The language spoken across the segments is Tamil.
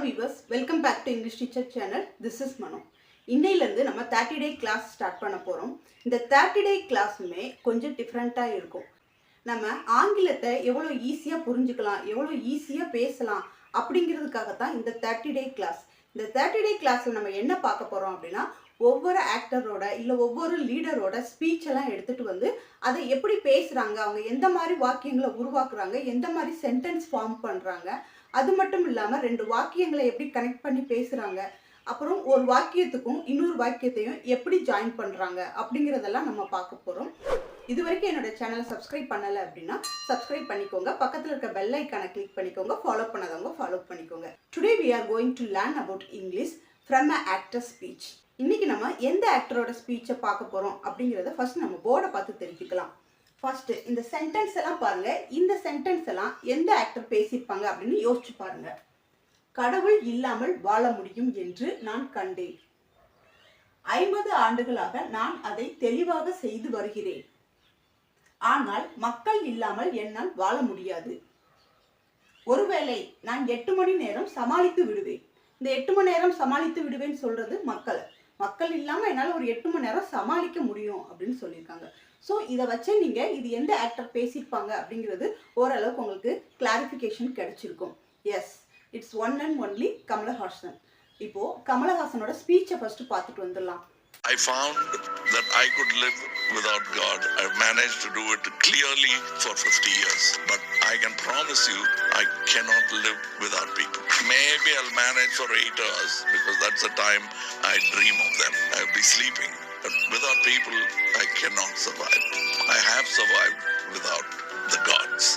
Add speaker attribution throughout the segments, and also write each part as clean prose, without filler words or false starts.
Speaker 1: viewers, welcome back to English Teacher channel. This is Manu. இன்னையிலிருந்து நம்ம 30 day class ஸ்டார்ட் பண்ண போறோம். இந்த 30 day classமே கொஞ்சம் டிஃபரண்டா இருக்கும். நம்ம ஆங்கிலத்தை எவ்வளவு ஈஸியா புரிஞ்சுக்கலாம், எவ்வளவு ஈஸியா பேசலாம் அப்படிங்கிறதுக்காக தான் இந்த 30 day class. இந்த 30 day classல நம்ம என்ன பார்க்க போறோம் அப்படினா ஒவ்வொரு ஆக்டரோட இல்ல ஒவ்வொரு லீடரோட ஸ்பீச் எல்லாம் எடுத்துட்டு வந்து அதை எப்படி பேசுறாங்க, அவங்க எந்த மாதிரி வாக்கியங்களை உருவாக்குறாங்க, எந்த மாதிரி சென்டென்ஸ் ஃபார்ம் பண்றாங்க, அது மட்டும் இல்லாம ரெண்டு வாக்கியங்களை எப்படி கனெக்ட் பண்ணி பேசுறாங்க, அப்புறம் ஒரு வாக்கியத்துக்கும் இன்னொரு வாக்கியத்தையும் எப்படி ஜாயின் பண்றாங்க அப்படிங்கறதெல்லாம் நம்ம பார்க்க போறோம். இதுவரைக்கும் என்னோட சேனலை சப்ஸ்கிரைப் பண்ணல அப்படின்னா சப்ஸ்கிரைப் பண்ணிக்கோங்க, பக்கத்துல இருக்க பெல் ஐகானை கிளிக் பண்ணிக்கோங்க, ஃபாலோ பண்ணாதவங்க ஃபாலோ பண்ணிக்கோங்க. Today we are going to learn about English from an actor's speech. இன்னைக்கு நம்ம எந்த ஆக்டரோட ஸ்பீச்சை பார்க்க போறோம் அப்படிங்கறத ஃபர்ஸ்ட் நம்ம போர்டை பார்த்து தெரிஞ்சுக்கலாம். ஃபர்ஸ்ட் இந்த சென்டென்ஸ் எல்லாம் பாருங்க. இந்த சென்டென்ஸ் எல்லாம் எந்த ஆக்டர் பேசியிருப்பாங்க அப்படின்னு யோசிச்சு பாருங்க. கடவுள் இல்லாமல் வாழ முடியும் என்று நான் கண்டேன். 50 ஆண்டுகளாக நான் அதை தெளிவாக செய்து வருகிறேன். ஆனால் மக்கள் இல்லாமல் என்னால் வாழ முடியாது. ஒருவேளை நான் 8 மணி நேரம் சமாளித்து விடுவேன். இந்த 8 மணி நேரம் சமாளித்து விடுவேன்னு சொல்றது மக்கள் இல்லாம என்னால ஒரு 8 மணி நேரம் சமாளிக்க முடியும் அப்படின்னு சொல்லியிருக்காங்க. ஸோ இதை வச்சு நீங்க இது எந்த ஆக்டர் பேசியிருப்பாங்க அப்படிங்கிறது ஓரளவுக்கு உங்களுக்கு கிளாரிஃபிகேஷன் கிடைச்சிருக்கும். Yes, it's one and only Kamal Haasan. இப்போ கமலஹாசனோட ஸ்பீச்சை ஃபர்ஸ்ட் பார்த்துட்டு வந்துடலாம்.
Speaker 2: I found that I could live without God. I've managed to do it clearly for 50 years. But I can promise you, I cannot live without people. Maybe I'll manage for 8 hours because that's the time I dream of them. I'll be sleeping. But without people, I cannot survive. I have survived without the gods.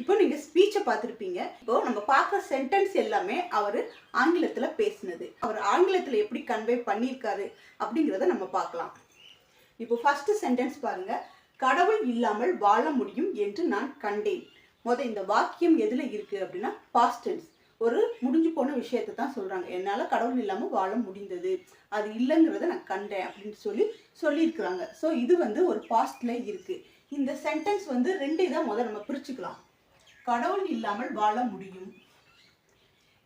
Speaker 1: இப்போ நீங்க ஸ்பீச்சை பார்த்துருப்பீங்க. இப்போ நம்ம பார்க்குற சென்டென்ஸ் எல்லாமே அவர் ஆங்கிலத்துல பேசினது. அவர் ஆங்கிலத்துல எப்படி கன்வே பண்ணியிருக்காரு அப்படிங்கிறத நம்ம பார்க்கலாம். இப்போ ஃபர்ஸ்ட் சென்டென்ஸ் பாருங்க. கடவுள் இல்லாமல் வாழ முடியும் என்று நான் கண்டேன். இந்த வாக்கியம் எதுல இருக்கு அப்படின்னா பாஸ்ட் டென்ஸ். ஒரு முடிஞ்சு போன விஷயத்தை தான் சொல்றாங்க. என்னால கடவுள் இல்லாமல் வாழ முடிந்தது, அது இல்லைங்கிறத நான் கண்டேன் அப்படின்னு சொல்லியிருக்கிறாங்க. ஸோ இது ஒரு பாஸ்ட்ல இருக்கு. இந்த சென்டென்ஸ் ரெண்டு இதை நம்ம பிரிச்சுக்கலாம். கடவுள் இல்லாமல் வாழ முடியும்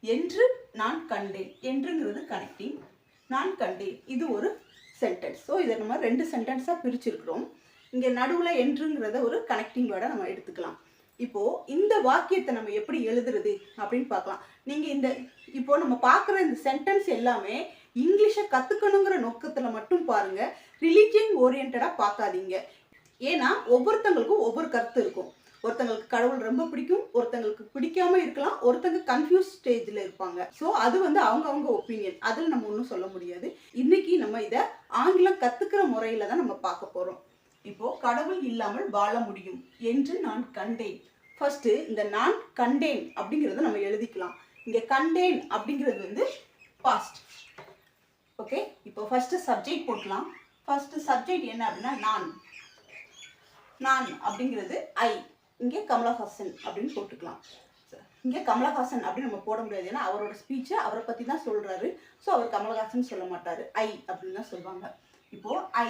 Speaker 1: என்று நான் கண்டேன். என்றுங்கிறது கனெக்டிங், நான் கண்டேன் இது ஒரு சென்டென்ஸ். ஸோ இதை நம்ம ரெண்டு சென்டென்ஸாக பிரிச்சிருக்கிறோம். இங்கே நடுவில் என்றுங்கிறத ஒரு கனெக்டிங் வேர்டை நம்ம எடுத்துக்கலாம். இப்போ இந்த வாக்கியத்தை நம்ம எப்படி எழுதுறது அப்படின்னு பார்க்கலாம். நீங்க இப்போ நம்ம பார்க்குற இந்த சென்டென்ஸ் எல்லாமே இங்கிலீஷை கத்துக்கணுங்கிற நோக்கத்துல மட்டும் பாருங்க. ரிலிஜியன் ஓரியன்டா பார்க்காதீங்க. ஏன்னா ஒவ்வொருத்தங்களுக்கும் ஒவ்வொரு கருத்து இருக்கும். ஒருத்தங்களுக்கு கடவுள் ரொம்ப பிடிக்கும், ஒருத்தங்களுக்கு பிடிக்காம இருக்கலாம், ஒருத்தங்க கன்ஃபியூஸ் ஸ்டேஜ்ல இருப்பாங்க. ஸோ அது அவங்க ஒப்பீனியன், அதில் நம்ம ஒன்றும் சொல்ல முடியாது. இன்னைக்கு நம்ம இதை ஆங்கிலம் கத்துக்கிற முறையில தான் நம்ம பார்க்க போறோம். இப்போ கடவுள் இல்லாமல் வாழ முடியும் என்று நான் கண்டேன். ஃபர்ஸ்ட் இந்த நான் கண்டேன் அப்படிங்கிறத நம்ம எழுதிக்கலாம். இங்க கண்டேன் அப்படிங்கிறது பாஸ்ட். ஓகே, இப்போ ஃபர்ஸ்ட் சப்ஜெக்ட் போடலாம். ஃபர்ஸ்ட் சப்ஜெக்ட் என்ன அப்படின்னா நான் அப்படிங்கிறது ஐ. இங்கே கமலஹாசன் அப்படின்னு போட்டுக்கலாம். இங்கே கமலஹாசன் அப்படின்னு நம்ம போட முடியாது, ஏன்னா அவரோட ஸ்பீச்சை அவரை பற்றி தான் சொல்கிறாரு. ஸோ அவர் கமலஹாசன் சொல்ல மாட்டார், ஐ அப்படின்னு தான் சொல்லுவாங்க. இப்போது ஐ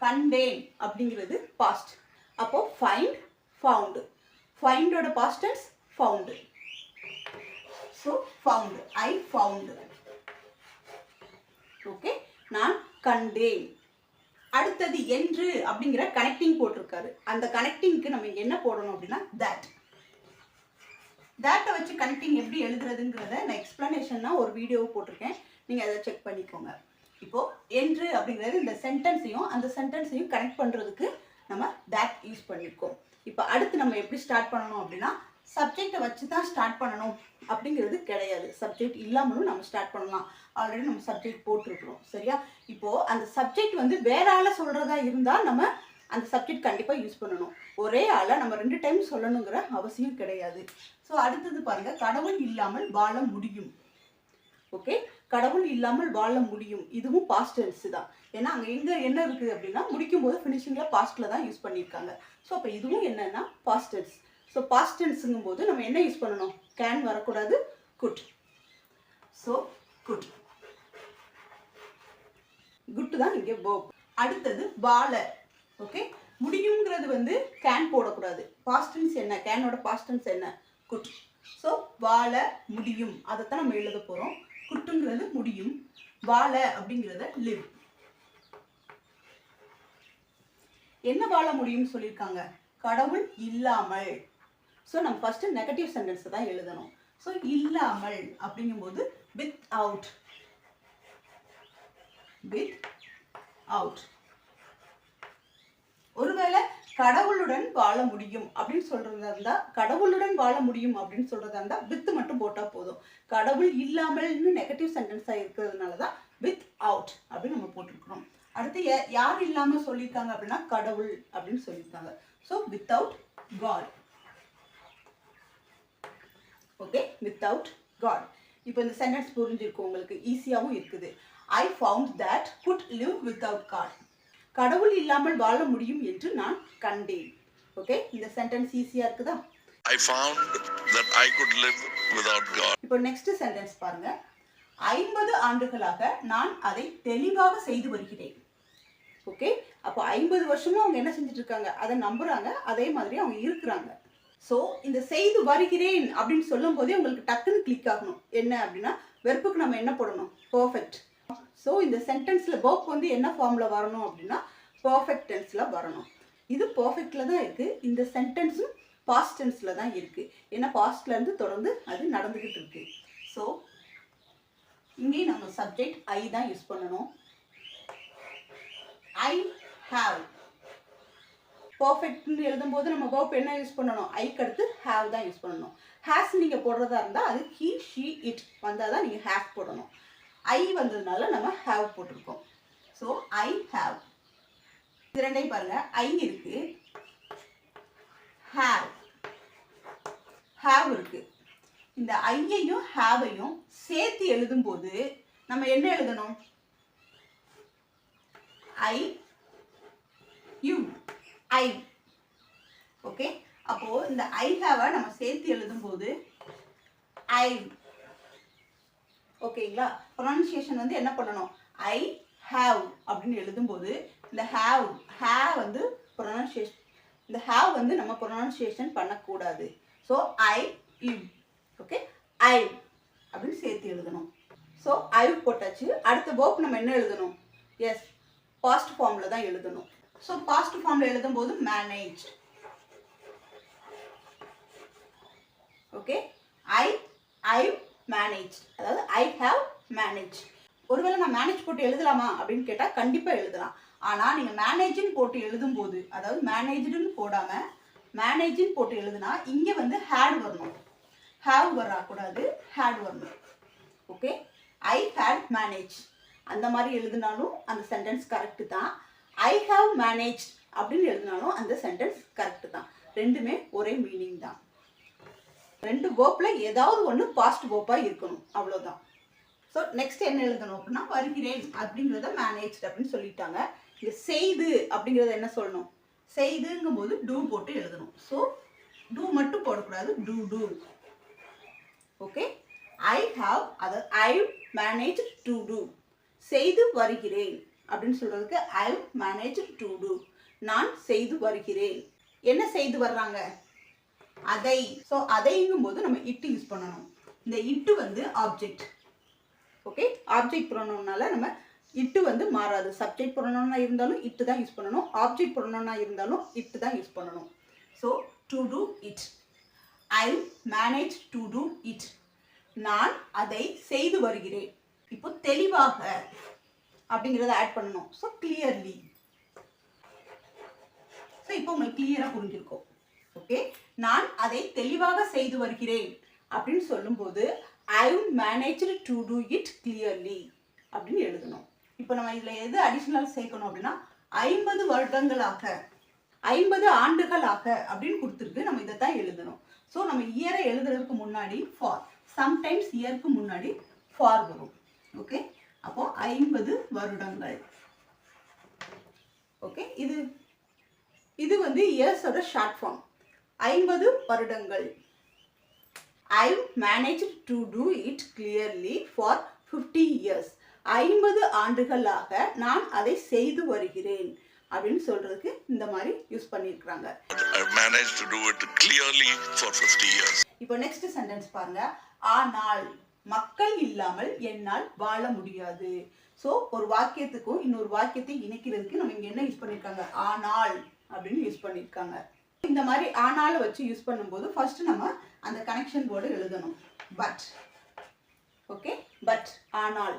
Speaker 1: கண்டேன் அப்படிங்கிறது பாஸ்ட். அப்போது ஃபைண்ட், ஃபவுண்டு. ஃபைண்டோட past tense found. So found, I found. Okay, நான் கண்டேன். அடுத்தது என்று அப்படிங்கிற கனெக்டிங் போட்டிருக்காரு. அந்த கனெக்டிங்க்கு நம்ம என்ன போடணும் அப்படின்னா தேட்டை வச்சு கனெக்டிங் எப்படி எழுதுறதுங்கிறத நான் எக்ஸ்பிளனேஷன்னா ஒரு வீடியோவை போட்டிருக்கேன், நீங்க அதை செக் பண்ணிக்கோங்க. இப்போ என்று அப்படிங்கிறது இந்த சென்டென்ஸையும் அந்த சென்டென்ஸையும் கனெக்ட் பண்றதுக்கு நம்ம தேட் யூஸ் பண்ணியிருக்கோம். இப்போ அடுத்து நம்ம எப்படி ஸ்டார்ட் பண்ணணும் அப்படின்னா சப்ஜெக்டை வச்சு தான் ஸ்டார்ட் பண்ணணும் அப்படிங்கிறது கிடையாது. சப்ஜெக்ட் இல்லாமலும் நம்ம ஸ்டார்ட் பண்ணலாம். ஆல்ரெடி நம்ம சப்ஜெக்ட் போட்டிருக்கிறோம், சரியா? இப்போ அந்த சப்ஜெக்ட் வேற ஆளை சொல்றதா இருந்தால் நம்ம அந்த சப்ஜெக்ட் கண்டிப்பாக யூஸ் பண்ணணும். ஒரே ஆளை நம்ம 2 டைம் சொல்லணுங்கிற அவசியம் கிடையாது. ஸோ அடுத்தது பாருங்க, கடவுள் இல்லாமல் வாழ முடியும். ஓகே, கடவுள் இல்லாமல் வாழ முடியும், இதுவும் பாஸ்ட் டென்ஸ் தான். ஏன்னா அங்கே என்ன இருக்குது அப்படின்னா முடிக்கும் போது ஃபினிஷிங்கில் பாஸ்ட்ல தான் யூஸ் பண்ணியிருக்காங்க. ஸோ அப்போ இதுவும் என்னன்னா பாஸ்ட் டென்ஸ். ஸோ பாஸ்ட் டென்ஸுங்கும் போது நம்ம என்ன யூஸ் பண்ணணும்? கேன் வரக்கூடாது, குட். ஸோ குட் தான் இங்கே verb. அடுத்தது வாழ. ஓகே, முடியுங்கிறது கேன் போடக்கூடாது. பாஸ்ட் டென்ஸ் என்ன? கேனோட பாஸ்ட் டென்ஸ் என்ன? குட். ஸோ வாழ முடியும் அதைத்தான் நம்ம எழுத போகிறோம். குட்டுங்கிறது முடியும், வாழ அப்படிங்கிறத லிவ். என்ன வாழ முடியும்னு சொல்லியிருக்காங்க? கடவுள் இல்லாமல். ஸோ நம்ம ஃபர்ஸ்ட் நெகட்டிவ் சென்டென்ஸ் தான் எழுதணும். ஸோ இல்லாமல் அப்படிங்கும்போது வித் அவுட், வித் அவுட். ஒருவேளை கடவுளுடன் வாழ முடியும் அப்படின்னு சொல்றதா இருந்தா, கடவுளுடன் வாழ முடியும் அப்படின்னு சொல்றதா இருந்தா வித் மட்டும் போட்டா போதும். கடவுள் இல்லாமல்னு நெகட்டிவ் சென்டென்ஸா இருக்கிறதுனால தான் வித் அவுட் அப்படின்னு நம்ம போட்டிருக்கிறோம். அடுத்து யார் இல்லாம சொல்லியிருக்காங்க அப்படின்னா கடவுள் அப்படின்னு சொல்லியிருக்காங்க. So without god. Okay, without god. இப்போ இந்த சென்டென்ஸ் புரிஞ்சிருக்கும் உங்களுக்கு, ஈஸியாகவும் இருக்குது. I found that good live without god. கடவுள் இல்லாமல் வாழ முடியும் என்று நான் கண்டேன். ஓகே, இந்த சென்டென்ஸ் ஈஸியா இருக்குதா?
Speaker 2: I found that I could live without God.
Speaker 1: இப்போ நெக்ஸ்ட் சென்டென்ஸ் பாருங்க. 50 ஆண்டுகளாக நான் அதை தெளிவாக செய்து வருகிறேன். ஓகே, அப்போ 50 வருஷமும் அவங்க என்ன செஞ்சுட்டு இருக்காங்க? அதை நம்புறாங்க, அதே மாதிரி அவங்க இருக்கிறாங்க. ஸோ இந்த செய்து வருகிறேன் அப்படின்னு சொல்லும் போதே உங்களுக்கு டக்குன்னு கிளிக் ஆகணும். என்ன அப்படின்னா வெர்புக்கு நம்ம என்ன போடணும்? பெர்ஃபெக்ட். ஸோ இந்த சென்டென்ஸில் வேர்ப் வந்து என்ன ஃபார்மில் வரணும் அப்படின்னா பெர்ஃபெக்ட் டென்ஸில் வரணும். இது பெர்ஃபெக்டில் தான் இருக்குது. இந்த சென்டென்ஸும் பாஸ்ட் டென்ஸில் தான் இருக்குது. ஏன்னா பாஸ்ட்லேருந்து தொடர்ந்து அது நடந்துக்கிட்டு இருக்கு. ஸோ இங்கேயும் நம்ம சப்ஜெக்ட் ஐ தான் யூஸ் பண்ணணும். I have. பெர்ஃபெக்ட்னு எழுதும்போது நம்ம வேர்ப் என்ன யூஸ் பண்ணணும்? ஐக்கு அடுத்து ஹாவ் தான் யூஸ் பண்ணணும். ஹேஸ் நீங்கள் போடுறதா இருந்தால் அது ஹீ, ஷீ, இட் வந்தால் தான் நீங்கள் ஹேஸ் போடணும். ஐ வந்ததுனால நம்ம ஹாவ் போட்டிருக்கோம். So I have. இது ரெண்டையும் பாருங்க, ஐ இருக்கு, ஹாவ், ஹாவ் இருக்கு. இந்த ஐயையும் ஹாவையும் சேர்த்து எழுதும்போது நம்ம என்ன எழுதணும்? ஐ, யூ, ஐ. ஓகே, அப்போ இந்த ஐ ஹாவை நம்ம சேர்த்து எழுதும்போது ஐ. ஓகேங்களா? ப்ரொனன்சியேஷன் வந்து என்ன பண்ணணும்? ஐ ஹாவ் அப்படின்னு எழுதும்போது இந்த ஹாவ் வந்து ப்ரொனன்சியேஷன், இந்த ஹாவ் வந்து நம்ம ப்ரொனன்சியேஷன் பண்ணக்கூடாது. So I, you. ஓகே, ஐ அப்படின்னு சேர்த்து எழுதணும். ஸோ ஐ போட்டாச்சு. அடுத்த வேர்ப் நம்ம என்ன எழுதணும்? எஸ், பாஸ்ட் ஃபார்மில் தான் எழுதணும். ஸோ பாஸ்ட் ஃபார்மில் எழுதும்போது மேனேஜ். ஓகே, ஐ மேனேஜ், அதாவது ஐ ஹாவ் மேனேஜ். ஒருவேளை நான் மேனேஜ் போட்டு எழுதலாமா அப்படின்னு கேட்டால் கண்டிப்பாக எழுதலாம். ஆனால் நீங்கள் மேனேஜின்னு போட்டு எழுதும்போது, அதாவது மேனேஜ்டுன்னு போடாமல் மேனேஜின்னு போட்டு எழுதுனா இங்கே வந்து ஹேட் வரணும். ஹாவ் வரக்கூடாது, ஹேட் வரணும். ஓகே, ஐ ஹேட் மேனேஜ் அந்த மாதிரி எழுதினாலும் அந்த சென்டென்ஸ் கரெக்டு தான். ஐ ஹாவ் மேனேஜ் அப்படின்னு எழுதினாலும் அந்த சென்டென்ஸ் கரெக்டு தான். ரெண்டுமே ஒரே மீனிங் தான். ரெண்டு வேர்ப்பில் ஏதாவது ஒன்று பாஸ்ட் வேர்ப்பாக இருக்கணும், அவ்வளோதான். ஸோ நெக்ஸ்ட் என்ன எழுதணும் அப்படின்னா வருகிறேன் அப்படிங்கிறத மேனேஜ் அப்படின்னு சொல்லிட்டாங்க. இங்கே செய்து அப்படிங்கிறத என்ன சொல்லணும்? செய்துங்கும் போது டூ போட்டு எழுதணும். ஸோ டூ மட்டும் போடக்கூடாது, டூ. ஓகே, ஐ ஹாவ், அதாவது ஐ மேனேஜ் டு டூ. செய்து வருகிறேன் அப்படின்னு சொல்றதுக்கு ஐ மேனேஜ் டு டூ. நான் செய்து வருகிறேன். என்ன செய்து வர்றாங்க? அதை. ஸோ அதைங்கும் போது நம்ம இட்டு யூஸ் பண்ணணும். இந்த இட்டு வந்து ஆப்ஜெக்ட். ஓகே, ஆப்ஜெக்ட் ப்ரொனவுன்னால நம்ம இட்டு வந்து மாறாது. சப்ஜெக்ட் ப்ரொனவுனா இருந்தாலும் இட்டு தான் யூஸ் பண்ணணும், ஆப்ஜெக்ட் ப்ரொனவுனா இருந்தாலும் இட்டு தான் யூஸ் பண்ணணும். So to do it, I manage to do it. நான் அதை செய்து வருகிறேன். இப்போ தெளிவாக அப்படிங்கிறத ஆட் பண்ணணும். So clearly. ஸோ இப்போ உங்களுக்கு கிளியராக புரிஞ்சிருக்கும். ஓகே, நான் அதை தெளிவாக செய்து வருகிறேன் அப்படின்னு சொல்லும்போது I managed to do it clearly அப்படின்னு எழுதணும். இப்போ நம்ம இதில் எது அடிஷ்னல் சேர்க்கணும் அப்படின்னா 50 வருடங்களாக, 50 ஆண்டுகளாக அப்படின்னு கொடுத்துருக்கு. நம்ம இதை தான் எழுதணும். ஸோ நம்ம இயரை எழுதுறதுக்கு முன்னாடி ஃபார், சம்டைம்ஸ் இயருக்கு முன்னாடி ஃபார் வரும். ஓகே, அப்போ 50 வருடங்கள். ஓகே, இது வந்து இயர்ஸோட ஷார்ட் ஃபார்ம். 50 வருடங்கள். I managed to do it clearly for 50 years. 50 ஆண்டுகளாக நான் அதை செய்து வருகிறேன் அப்படின்னு சொல்றதுக்கு இந்த மாதிரி யூஸ் பண்ணியிருக்காங்க.
Speaker 2: I managed to do it clearly for 50 years.
Speaker 1: இப்போ நெக்ஸ்ட் சென்டென்ஸ் பாருங்க. ஆனால் மக்கள் இல்லாமல் என்னால் வாழ முடியாது. ஸோ ஒரு வாக்கியத்துக்கும் இன்னொரு வாக்கியத்தை இணைக்கிறதுக்கு நம்ம இங்க என்ன யூஸ் பண்ணிருக்காங்க, ஆனால் அப்படின்னு யூஸ் பண்ணிருக்காங்க. இந்த மாதிரி ஆனால் வச்சு யூஸ் பண்ணும்போது ஃபர்ஸ்ட் நம்ம அந்த கனெக்ஷன் வேர்டு எழுதணும். பட், ஓகே, பட், ஆனால்,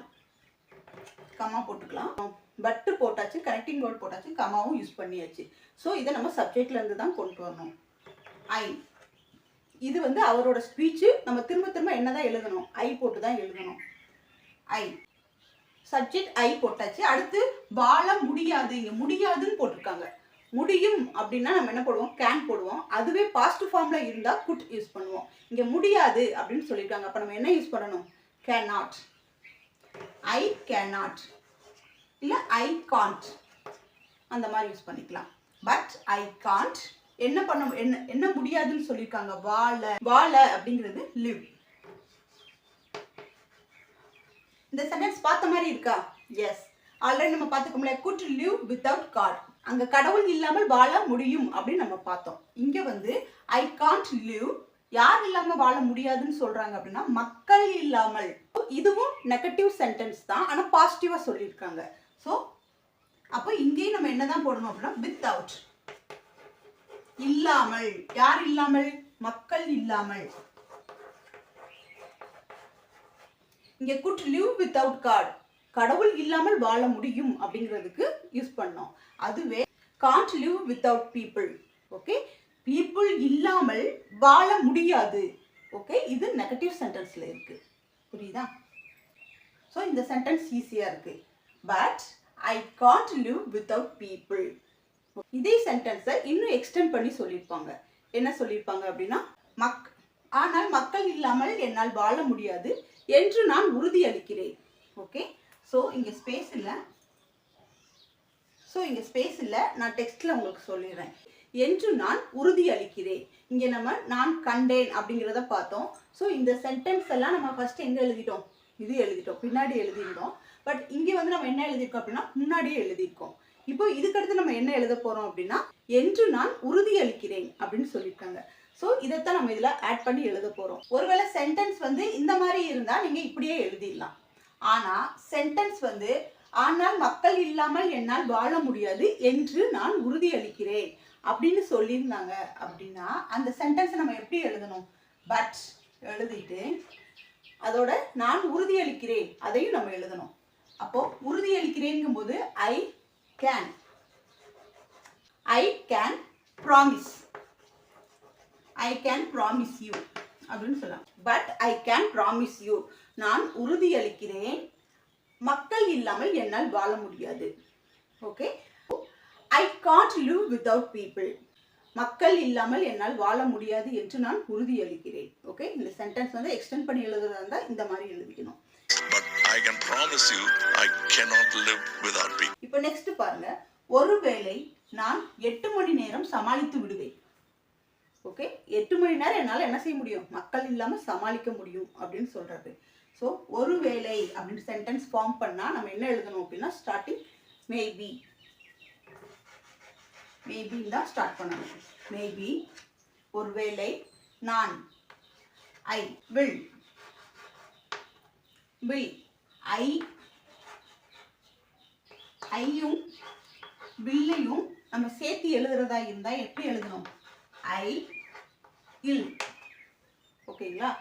Speaker 1: கமா போட்டுக்கலாம். பட் போட்டாச்சு, கனெக்டிங் வேர்ட் போட்டாச்சு, கமாவும் யூஸ் பண்ணியாச்சு. ஸோ இதை நம்ம சப்ஜெக்ட்ல இருந்து தான் கொண்டு வரணும். ஐ, இது வந்து அவரோட ஸ்பீச்சு. நம்ம திரும்ப திரும்ப என்னதான் எழுதணும், ஐ போட்டு தான் எழுதணும். ஐ, சப்ஜெக்ட் ஐ போட்டாச்சு. அடுத்து வாழ முடியாது, இங்க முடியாதுன்னு போட்டிருக்காங்க. முடியும் அப்படின்னா நம்ம என்ன போடுவோம், கேன் போடுவோம். அதுவே பாஸ்ட் ஃபார்ம்ல இருந்தா குட் யூஸ் பண்ணுவோம். இங்க முடியாது அப்படின்னு சொல்லியிருக்காங்க. அப்ப நம்ம என்ன யூஸ் பண்ணணும், can not. I can not இல்ல ஐ காண்ட், அந்த மாதிரி யூஸ் பண்ணிக்கலாம். பட் ஐ காண்ட் என்ன பண்ண, என்ன முடியாதுன்னு சொல்லியிருக்காங்க, வாழ. வாழ அப்படிங்கிறது லிவ். இந்த சென்டென்ஸ் பார்த்த மாதிரி இருக்கா? எஸ், ஆல்ரெடி நம்ம பார்த்துக்கோம்ல, could live without God. அங்க கடவுள் இல்லாமல் வாழ முடியும் அப்படின்னு நம்ம பார்த்தோம். இங்க வந்து ஐ காண்ட் லிவ், யார் இல்லாம வாழ முடியாதுன்னு சொல்றாங்க அப்படின்னா மக்கள் இல்லாமல். இதுவும் நெகட்டிவ் சென்டென்ஸ் தான், ஆனா பாசிட்டிவா சொல்லியிருக்காங்க. ஸோ அப்போ இங்கேயும் நம்ம என்னதான் போடணும் அப்படின்னா வித்தவுட், இல்லாமல். யார் இல்லாமல், மக்கள் இல்லாமல். இங்க could live without God, கடவுள் இல்லாமல் வாழ முடியும் அப்படிங்கிறதுக்கு யூஸ் பண்ணோம். அதுவே can't live without people. Okay, people இல்லாமல் வாழ முடியாது. ஓகே, இது நெகட்டிவ் சென்டென்ஸ்ல இருக்கு. புரியுதா? ஸோ இந்த சென்டென்ஸ் ஈஸியா இருக்கு. But I can't live without people. இதே சென்டென்ஸை இன்னும் எக்ஸ்டெண்ட் பண்ணி சொல்லியிருப்பாங்க. என்ன சொல்லியிருப்பாங்க அப்படின்னா, ஆனால் மக்கள் இல்லாமல் என்னால் வாழ முடியாது என்று நான் உறுதி அளிக்கிறேன். ஓகே, ஸோ இங்கே ஸ்பேஸ் இல்லை, நான் டெக்ஸ்ட்ல உங்களுக்கு சொல்லிடுறேன். என்று நான் உறுதி அளிக்கிறேன். இங்கே நம்ம நான் கண்டேன் அப்படிங்கிறத பார்த்தோம். ஸோ இந்த சென்டென்ஸ் எல்லாம் நம்ம ஃபர்ஸ்ட் எங்கே எழுதிட்டோம், இது எழுதிட்டோம், பின்னாடி எழுதிட்டோம். பட் இங்கே வந்து நம்ம என்ன எழுதியிருக்கோம் அப்படின்னா முன்னாடியே எழுதியிருக்கோம். இப்போ இதுக்கடுத்து நம்ம என்ன எழுத போறோம் அப்படின்னா என்று நான் உறுதி அளிக்கிறேன் அப்படின்னு சொல்லியிருக்காங்க. ஸோ இதைத்தான் நம்ம இதில் ஆட் பண்ணி எழுத போகிறோம். ஒருவேளை சென்டென்ஸ் வந்து இந்த மாதிரி இருந்தால் நீங்கள் இப்படியே எழுதிடலாம். ஆனால் சென்டென்ஸ் வந்து ஆனால் மக்கள் இல்லாமல் என்னால் வாழ முடியாது என்று நான் உறுதி அளிக்கிறேன் அப்படின்னு சொல்லியிருந்தாங்க அப்படின்னா அந்த சென்டென்ஸை நம்ம எப்படி எழுதணும், பட் எழுதிட்டு அதோட நான் உறுதி அளிக்கிறேன் அதையும் நம்ம எழுதணும். அப்போ உறுதி அளிக்கிறேங்கும் போது I can promise, I can promise you அப்படின்னு சொல்லலாம். But I can promise you, நான் உறுதி அளிக்கிறேன் மக்கள் இல்லாமல் என்னால் வாழ முடியாது. Okay, I can't live without people, மக்கள் இல்லாமல் என்னால் வாழ முடியாது என்று நான் உறுதி அளிக்கிறேன். ஓகே, இந்த சென்டென்ஸ் வந்து எக்ஸ்டெண்ட் பண்ணி எழுதுறதா இருந்தால் இந்த மாதிரி எழுதிக்கணும்.
Speaker 2: But I can promise you I cannot live without people.
Speaker 1: இப்போ நெக்ஸ்ட் பாருங்க, ஒருவேளை நான் 8 மணி நேரம் சமாளித்து விடுவேன். ஓகே, 8 மணி நேரம் என்னால் என்ன செய்ய முடியும், மக்கள் இல்லாமல் சமாளிக்க முடியும் அப்படின்னு சொல்றது. ஸோ ஒருவேளை அப்படின்னு சென்டென்ஸ் ஃபார்ம் பண்ணால் நம்ம என்ன எழுதணும் அப்படின்னா ஸ்டார்டிங் மேபி தான் ஸ்டார்ட் பண்ணணும். மேபி, ஒருவேளை, நான், ஐ வில், ஐயும் வில்லையும் நம்ம சேர்த்து எழுதுறதா இருந்தா எப்படி எழுதணும், ஐ இல். ஓகேங்களா,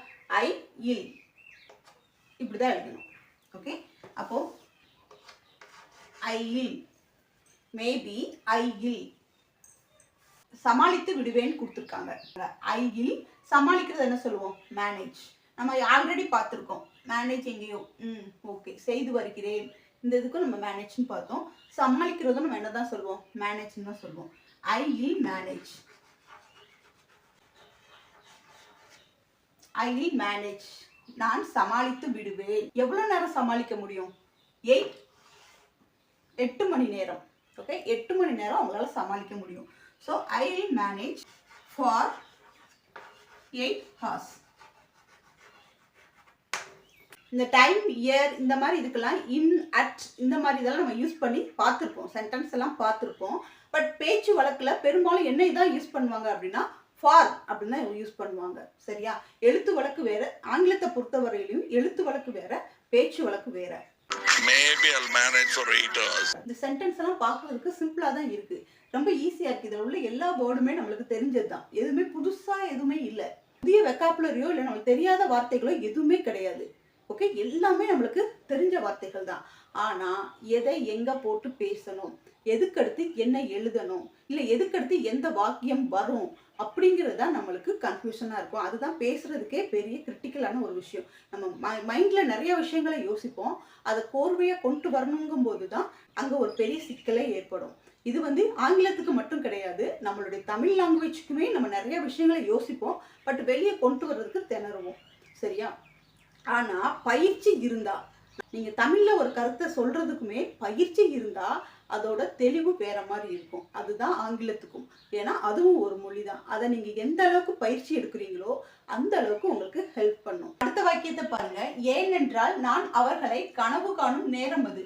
Speaker 1: ஐ இல் இப்படிதான் எழுதணும். ஓகே, அப்போ ஐ இல், மேபி, ஐ இல், சமாளித்து விடுவேன்னு கொடுத்துருக்காங்க. ஐ இல் சமாளிக்கிறது என்ன சொல்லுவோம், மேனேஜ். நம்ம ஆல்ரெடி பார்த்துருக்கோம் மேனேஜ் எங்கேயோ, ஓகே, செய்து வருகிறேன், இந்த இதுக்கும் நம்ம மேனேஜ்னு பார்த்தோம். சமாளிக்கிறதும் நம்ம என்ன தான் சொல்லுவோம், மேனேஜ்னு தான் சொல்லுவோம். I will manage, I will manage, நான் சமாளித்து விடுவேன். எவ்வளவு நேரம் சமாளிக்க முடியும், 8 மணி நேரம். ஓகே, 8 மணி நேரம் அவங்களால சமாளிக்க முடியும். So I will manage for 8 hours. இந்த டைம், இயர், இந்த மாதிரி இதுக்கெல்லாம் இன், அட், இந்த மாதிரி இதெல்லாம் நம்ம யூஸ் பண்ணி பார்த்துருப்போம், சென்டென்ஸ் எல்லாம் பார்த்துருப்போம். பட் பேச்சு வழக்கில் பெரும்பாலும் என்ன இதான் யூஸ் பண்ணுவாங்க அப்படின்னா ஃபார் அப்படின்னு தான் யூஸ் பண்ணுவாங்க. சரியா? எழுத்து வழக்கு வேற. ஆங்கிலத்தை பொறுத்தவரையிலும் எழுத்து வழக்கு வேற, பேச்சு வழக்கு வேற.
Speaker 2: Maybe I'll manage for 8 hours.
Speaker 1: இந்த சென்டென்ஸ் எல்லாம் பார்க்கறதுக்கு சிம்பிளா தான் இருக்கு. ரொம்ப ஈஸியா இருக்கு. இதுல உள்ள எல்லா வேர்டுமே நம்மளுக்கு தெரிஞ்சது தான். எதுவுமே புதுசா எதுவுமே இல்ல. புதிய வெக்காபுலரியோ இல்ல நமக்கு தெரியாத வார்த்தைகளோ எதுவுமே கிடையாது. ஓகே, எல்லாமே நம்மளுக்கு தெரிஞ்ச வார்த்தைகள் தான். ஆனா எதை எங்க போட்டு பேசணும், எதுக்கடுத்து என்ன எழுதணும், இல்ல எதுக்கடுத்து எந்த வாக்கியம் வரும் அப்படிங்கிறது தான் நம்மளுக்கு கன்ஃபியூஷனா இருக்கும். அதுதான் பேசுறதுக்கே பெரிய கிரிட்டிக்கலான ஒரு விஷயம். நம்ம மைண்ட்ல நிறைய விஷயங்களை யோசிப்போம். அதை கோர்வையா கொண்டு வரணுங்கும் போது தான் அங்க ஒரு பெரிய சிக்கலே ஏற்படும். இது ஆங்கிலத்துக்கு மட்டும் கிடையாது, நம்மளுடைய தமிழ் லாங்குவேஜ்க்குமே நம்ம நிறைய விஷயங்களை யோசிப்போம். பட் வெளியே கொண்டு வர்றதுக்கு திணறுவோம். சரியா? ஆனா பயிற்சி இருந்தா, நீங்க தமிழ்ல ஒரு கருத்தை சொல்றதுக்குமே பயிற்சி இருந்தா அதோட தெளிவு வேற மாதிரி இருக்கும். அதுதான் ஆங்கிலத்துக்கும். ஏன்னா அதுவும் ஒரு மொழி தான். அதை நீங்க எந்த அளவுக்கு பயிற்சி எடுக்கிறீங்களோ அந்த அளவுக்கு உங்களுக்கு ஹெல்ப் பண்ணும். அடுத்த வாக்கியத்தை பாருங்க. ஏனென்றால் நான் அவர்களை கனவு காணும் நேரம் அது.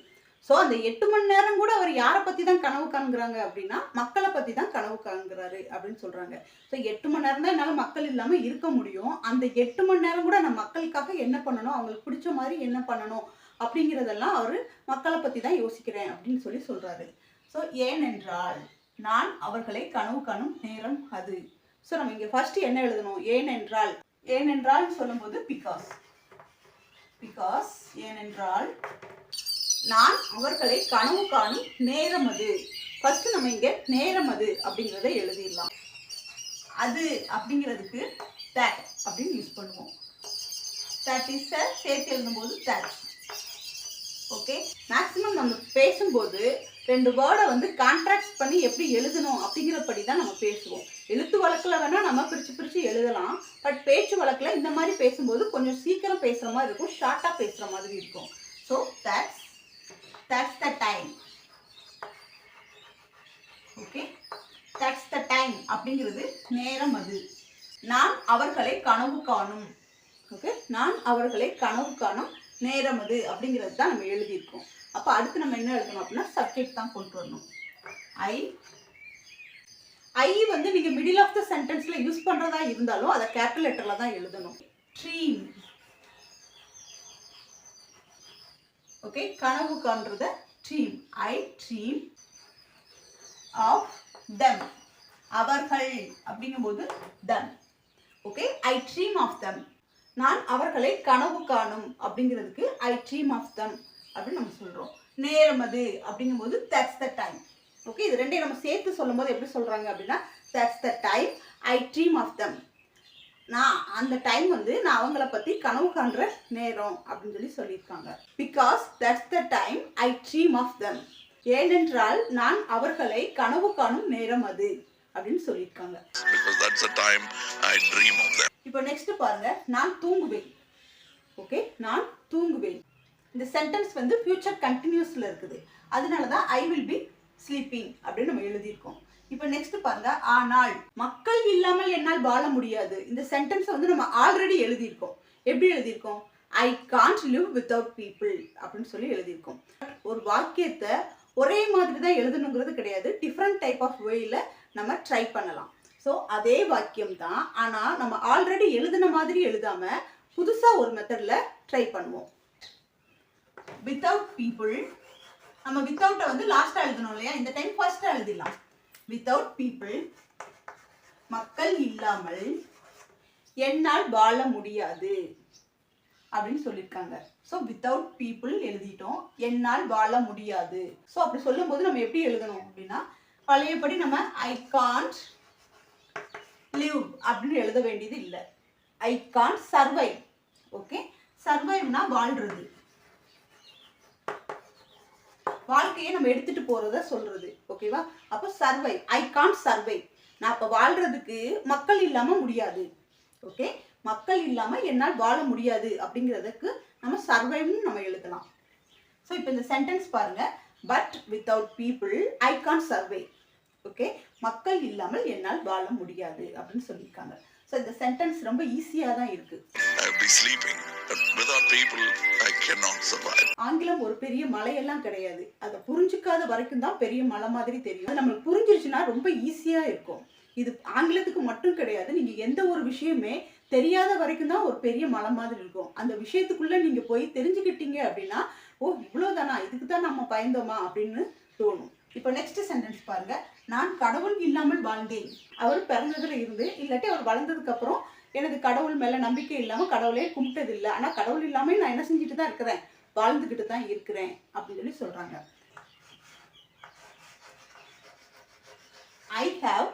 Speaker 1: ஸோ அந்த 8 மணி நேரம் கூட அவர் யாரை பத்தி தான் கனவு காண்கிறாங்க அப்படின்னா மக்களை பத்தி தான் கனவு காண்கிறாரு அப்படின்னு சொல்றாங்க. ஸோ 8 மணி நேரம் தான் என்னால் மக்கள் இல்லாம இருக்க முடியும். அந்த 8 மணி நேரம் கூட நான் மக்களுக்காக என்ன பண்ணணும், அவங்களுக்கு பிடிச்ச மாதிரி என்ன பண்ணணும் அப்படிங்கிறதெல்லாம் அவர் மக்களை பத்தி தான் யோசிக்கிறேன் அப்படின்னு சொல்றாரு. ஸோ ஏனென்றால் நான் அவர்களை கனவு காணும் நேரம் அது. ஸோ நம்ம இங்க ஃபர்ஸ்ட் என்ன எழுதணும்? ஏனென்றால். ஏனென்றால் சொல்லும்போது பிகாஸ் ஏனென்றால் நான் அவர்களை கனவு காணும் நேரம் அது. ஃபர்ஸ்ட் நம்ம இங்க நேரம் அது அப்படிங்கிறத எழுதிடலாம். அது அப்படிங்கிறதுக்கு that அப்படின்னு யூஸ் பண்ணுவோம். that is சேர்த்து எழுதும்போது that. ஓகே, மேக்ஸிமம் நம்ம பேசும்போது 2 வேர்டை கான்ட்ராக்ட் பண்ணி எப்படி எழுதணும் அப்படிங்கிறபடி தான் நம்ம பேசுவோம். எழுத்து வழக்கில் வேணா நம்ம பிரிச்சு எழுதலாம். பட் பேச்சு வழக்கில் இந்த மாதிரி பேசும்போது கொஞ்சம் சீக்கிரம் பேசுகிற மாதிரி இருக்கும், ஷார்ட்டாக பேசுகிற மாதிரி இருக்கும். So that's the time. Okay, that's the time அப்படிங்கிறது நேரம் அது. நான் அவர்களை கனவு காணும். ஓகே, நான் அவர்களை கனவு காணும் நேரம் அது அப்படிங்கிறது தான் நம்ம எழுதியிருக்கோம். அப்போ அடுத்து நம்ம என்ன எழுதணும் அப்படின்னா சப்ஜெக்ட் தான் கொண்டு வரணும். ஐ நீங்க மிடில் ஆஃப் த சென்டென்ஸ்ல யூஸ் பண்றதா இருந்தாலும் அதை கேபிட்டல் லெட்டர்ல தான் எழுதணும். ட்ரீம். ஓகே, கனவு காண்றத dream. I dream of them. அவர்கள் அப்படிங்கும்போது them. Okay, I dream of them. நான் அவர்களை கனவு காணும் அப்படிங்கிறதுக்கு ஐ ட்ரீம் ஆஃப் them அப்படின்னு நம்ம சொல்றோம். நேரம் அது அப்படிங்கும்போது that's the time. ஓகே, இது ரெண்டையும் நம்ம சேர்த்து சொல்லும்போது எப்படி சொல்றாங்க அப்படின்னா that's the time I dream of them. நான் அந்த டைம் நான் அவங்கள பத்தி கனவு காண்ற நேரம் அப்படின்னு சொல்லியிருக்காங்க. Because that's the time I dream of them. ஏனென்றால் நான் அவர்களை கனவு காணும் நேரம் அது அப்படின்னு சொல்லியிருக்காங்க.
Speaker 2: Because that's the time I dream of them.
Speaker 1: இப்போ நெக்ஸ்ட் பாருங்க. நான் தூங்குவேன். ஓகே, நான் தூங்குவேன். இந்த சென்டென்ஸ் ஃபியூச்சர் கண்டினியூஸ்ல இருக்குது. அதனால தான் ஐ வில் பி ஸ்லீப்பிங் அப்படின்னு நம்ம எழுதியிருக்கோம். இப்போ நெக்ஸ்ட் பாருங்க. ஆனால் மக்கள் இல்லாமல் என்னால் வாழ முடியாது. இந்த சென்டென்ஸ் நம்ம ஆல்ரெடி எழுதியிருக்கோம். எப்படி எழுதியிருக்கோம்? I can't live without people அப்படின்னு சொல்லி எழுதியிருக்கோம். ஒரு வாக்கியத்தை ஒரே மாதிரி தான் எழுதணுங்கிறது கிடையாது. டிஃப்ரெண்ட் டைப் ஆஃப் வேல நம்ம ட்ரை பண்ணலாம். ஸோ அதே வாக்கியம் தான், ஆனால் நம்ம ஆல்ரெடி எழுதின மாதிரி எழுதாம புதுசாக ஒரு மெத்தடில் ட்ரை பண்ணுவோம். Without people. நம்ம வித்தவுட்டை லாஸ்ட்டாக எழுதணும் இல்லையா? இந்த டைம் ஃபர்ஸ்ட்டாக எழுதிடலாம். வித்தவுட் பீப்புள், மக்கள் இல்லாமல் என்னால் வாழ முடியாது அப்படின்னு சொல்லியிருக்காங்க. ஸோ வித்தவுட் பீப்புள் எழுதிட்டோம், என்னால் வாழ முடியாது. ஸோ அப்படி சொல்லும்போது நம்ம எப்படி எழுதணும் அப்படின்னா பழையபடி நம்ம ஐ கான்ட் லிவ் அப்படின்னு எழுத வேண்டியது இல்லை. I can't survive. ஓகே, சர்வைவ்னா வாழ்றது, வாழ்க்கையை நம்ம எடுத்துட்டு போறத சொல்றது. ஓகேவா? அப்போ சர்வை. ஐ கான்ட் சர்வை. நான் அப்போ வாழ்றதுக்கு மக்கள் இல்லாம முடியாது. ஓகே, மக்கள் இல்லாம என்னால் வாழ முடியாது அப்படிங்கிறதுக்கு நம்ம சர்வைவ்னு நம்ம எழுதலாம். ஸோ இப்போ இந்த சென்டென்ஸ் பாருங்க. But without people I can't survive. Okay, மக்கள் இல்லாமல் என்னால் வாழ முடியாது அப்படின்னு சொல்லியிருக்காங்க. ஸோ இந்த சென்டென்ஸ் ரொம்ப ஈஸியாக தான் இருக்கு. ஆங்கிலம் ஒரு பெரிய மலையெல்லாம் கிடையாது. அதை புரிஞ்சுக்காத வரைக்கும் தான் பெரிய மலை மாதிரி தெரியும். நம்மளுக்கு புரிஞ்சிருச்சுன்னா ரொம்ப ஈஸியா இருக்கும். இது ஆங்கிலத்துக்கு மட்டும் கிடையாது. நீங்கள் எந்த ஒரு விஷயமே தெரியாத வரைக்கும் தான் ஒரு பெரிய மலை மாதிரி இருக்கும். அந்த விஷயத்துக்குள்ளே நீங்கள் போய் தெரிஞ்சுக்கிட்டீங்க அப்படின்னா, ஓ இவ்வளோதானா, இதுக்கு தான் நம்ம பயந்தோமா அப்படின்னு தோணும். இப்போ நெக்ஸ்ட் சென்டென்ஸ் பாருங்க. நான் கடவுள் இல்லாமல் வாழ்ந்தேன். அவர் பிறந்ததுல இருந்து இல்லாட்டி அவர் வளர்ந்ததுக்கு அப்புறம் எனது கடவுள் மேல நம்பிக்கை இல்லாம கடவுளே கும்பிட்டது இல்லை. ஆனா கடவுள் இல்லாம நான் என்ன செஞ்சுட்டு தான் இருக்கிறேன், வாழ்ந்துகிட்டு தான் இருக்கிறேன் அப்படின்னு சொல்லி சொல்றாங்க. I have.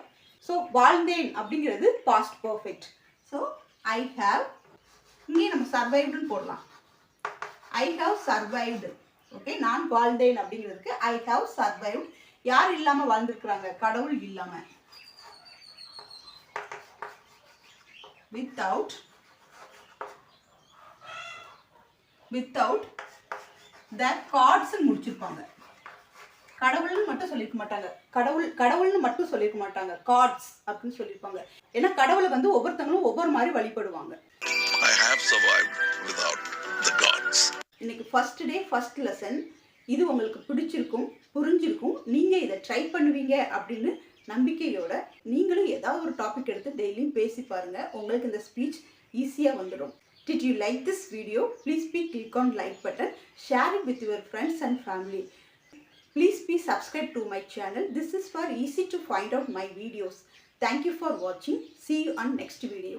Speaker 1: ஸோ வாழ்ந்தேன் அப்படிங்கிறது past perfect. So I have, இங்கே நம்ம சர்வைவ்டுன்னு போடலாம். I have survived. ஓகே, நான் வாழ்ந்தேன் அப்படிங்கிறதுக்கு ஐ ஹாவ் சர்வைவ்ட். யார் இல்லாம வாழ்ந்துருக்குறாங்க, கடவுள் இல்லாம. without the gods முடிச்சிருப்பாங்க. கடவுள்னு மட்டும் சொல்லிருக்க மாட்டாங்க. கடவுள்னு மட்டும் சொல்லிருக்க மாட்டாங்க. காட்ஸ் அப்படின்னு சொல்லியிருப்பாங்க. ஏன்னா கடவுளை வந்து ஒவ்வொருத்தங்களும் ஒவ்வொரு மாதிரி வழிபடுவாங்க.
Speaker 2: I have survived without the gods.
Speaker 1: இன்னைக்கு ஃபர்ஸ்ட் டே ஃபர்ஸ்ட் லெசன். இது உங்களுக்கு பிடிச்சிருக்கும், புரிஞ்சிருக்கும். நீங்கள் இதை ட்ரை பண்ணுவீங்க அப்படின்னு நம்பிக்கையோட நீங்களும் ஏதாவது ஒரு டாபிக் எடுத்து டெய்லியும் பேசி பாருங்க. உங்களுக்கு இந்த ஸ்பீச் ஈஸியாக வந்துடும். Did you like this video? Please click on like button. Share it with your friends and family. Please be subscribed to my channel. This is for easy to find out my videos. Thank you for watching. See you on next video.